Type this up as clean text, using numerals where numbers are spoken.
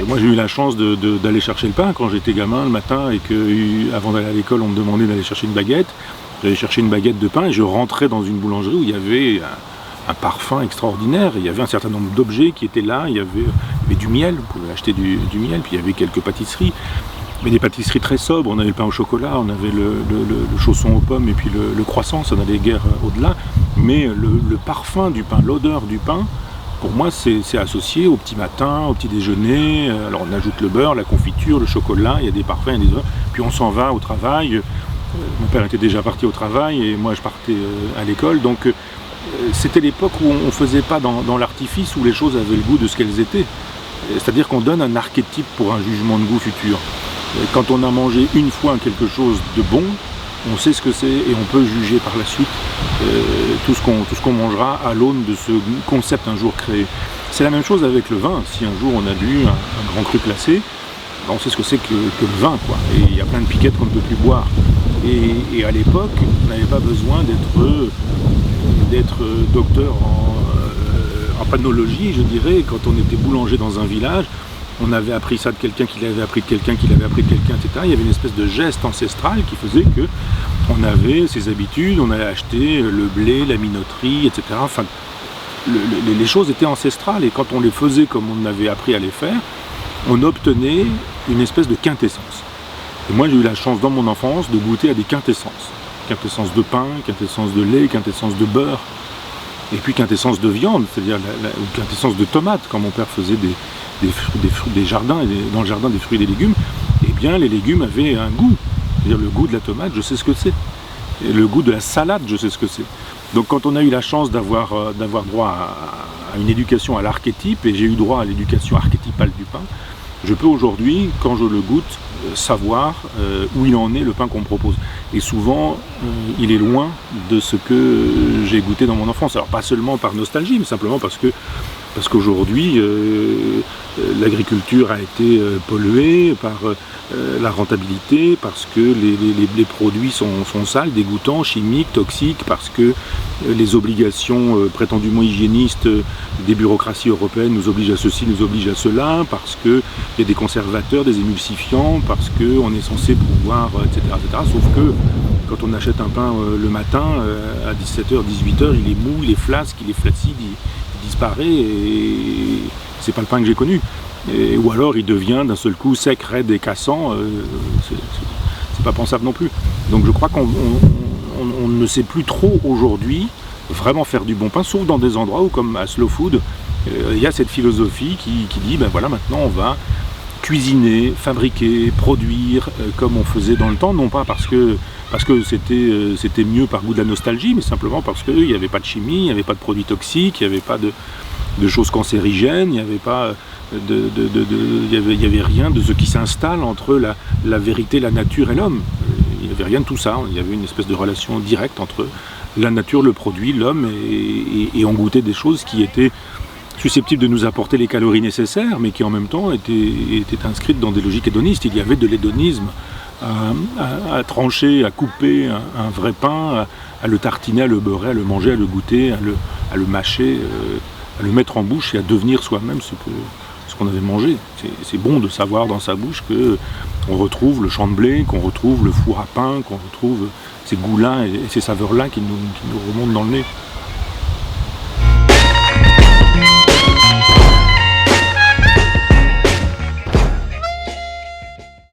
Moi j'ai eu la chance d'aller chercher le pain quand j'étais gamin le matin et que avant d'aller à l'école on me demandait d'aller chercher une baguette. J'allais chercher une baguette de pain et je rentrais dans une boulangerie où il y avait un parfum extraordinaire. Il y avait un certain nombre d'objets qui étaient là, il y avait du miel, on pouvait acheter du miel, puis il y avait quelques pâtisseries. Mais des pâtisseries très sobres, on avait le pain au chocolat, on avait le chausson aux pommes et puis le croissant, ça n'allait guère au-delà. Mais le parfum du pain, l'odeur du pain, pour moi c'est associé au petit matin, au petit déjeuner. Alors on ajoute le beurre, la confiture, le chocolat, il y a des parfums, il y a des odeurs. Puis on s'en va au travail. Mon père était déjà parti au travail et moi je partais à l'école. Donc c'était l'époque où on ne faisait pas dans l'artifice, où les choses avaient le goût de ce qu'elles étaient. C'est-à-dire qu'on donne un archétype pour un jugement de goût futur. Quand on a mangé une fois quelque chose de bon, on sait ce que c'est et on peut juger par la suite tout ce qu'on mangera à l'aune de ce concept un jour créé. C'est la même chose avec le vin. Si un jour on a bu un grand cru classé, on sait ce que c'est que le vin, quoi. Et il y a plein de piquettes qu'on ne peut plus boire. Et à l'époque, on n'avait pas besoin d'être docteur en panologie, je dirais. Quand on était boulanger dans un village, on avait appris ça de quelqu'un qui l'avait appris de quelqu'un qui l'avait appris de quelqu'un, etc. Il y avait une espèce de geste ancestral qui faisait que on avait ses habitudes, on allait acheter le blé, la minoterie, etc. Enfin, les choses étaient ancestrales et quand on les faisait comme on avait appris à les faire, on obtenait une espèce de quintessence. Et moi j'ai eu la chance dans mon enfance de goûter à des quintessences. Quintessence de pain, quintessence de lait, quintessence de beurre, et puis quintessence de viande, c'est-à-dire ou quintessence de tomates, quand mon père faisait des jardins, dans le jardin des fruits et des légumes, eh bien les légumes avaient un goût. C'est-à-dire le goût de la tomate, je sais ce que c'est. Et le goût de la salade, je sais ce que c'est. Donc quand on a eu la chance d'avoir droit à une éducation à l'archétype, et j'ai eu droit à l'éducation archétypale du pain, je peux aujourd'hui, quand je le goûte, savoir où il en est le pain qu'on me propose. Et souvent, il est loin de ce que j'ai goûté dans mon enfance. Alors pas seulement par nostalgie, mais simplement parce qu'aujourd'hui, l'agriculture a été polluée par la rentabilité, parce que les produits sont sales, dégoûtants, chimiques, toxiques, parce que les obligations prétendument hygiénistes des bureaucraties européennes nous obligent à ceci, nous obligent à cela, parce qu'il y a des conservateurs, des émulsifiants, parce qu'on est censé pouvoir, etc., etc. Sauf que quand on achète un pain le matin, à 17h, 18h, il est mou, il est flasque, il est flaccide, il disparaît, et c'est pas le pain que j'ai connu. Ou alors il devient d'un seul coup sec, raide et cassant, c'est pas pensable non plus. Donc je crois qu'on ne sait plus trop aujourd'hui vraiment faire du bon pain, sauf dans des endroits où, comme à Slow Food, il y a cette philosophie qui dit, ben voilà, maintenant on va cuisiner, fabriquer, produire comme on faisait dans le temps, non pas parce que c'était mieux par goût de la nostalgie, mais simplement parce qu'il n'y avait pas de chimie, il n'y avait pas de produits toxiques, il n'y avait pas de choses cancérigènes, il n'y avait pas il y avait rien de ce qui s'installe entre la vérité, la nature et l'homme. Il n'y avait rien de tout ça. Il y avait une espèce de relation directe entre la nature, le produit, l'homme, et on goûtait des choses qui étaient susceptibles de nous apporter les calories nécessaires, mais qui en même temps étaient inscrites dans des logiques hédonistes. Il y avait de l'hédonisme à trancher, à couper un vrai pain, à le tartiner, à le beurrer, à le manger, à le goûter, à le mâcher, à le mettre en bouche et à devenir soi-même ce qu'on avait mangé. C'est bon de savoir dans sa bouche qu'on retrouve le champ de blé, qu'on retrouve le four à pain, qu'on retrouve ces goûts-là et ces saveurs-là qui nous remontent dans le nez.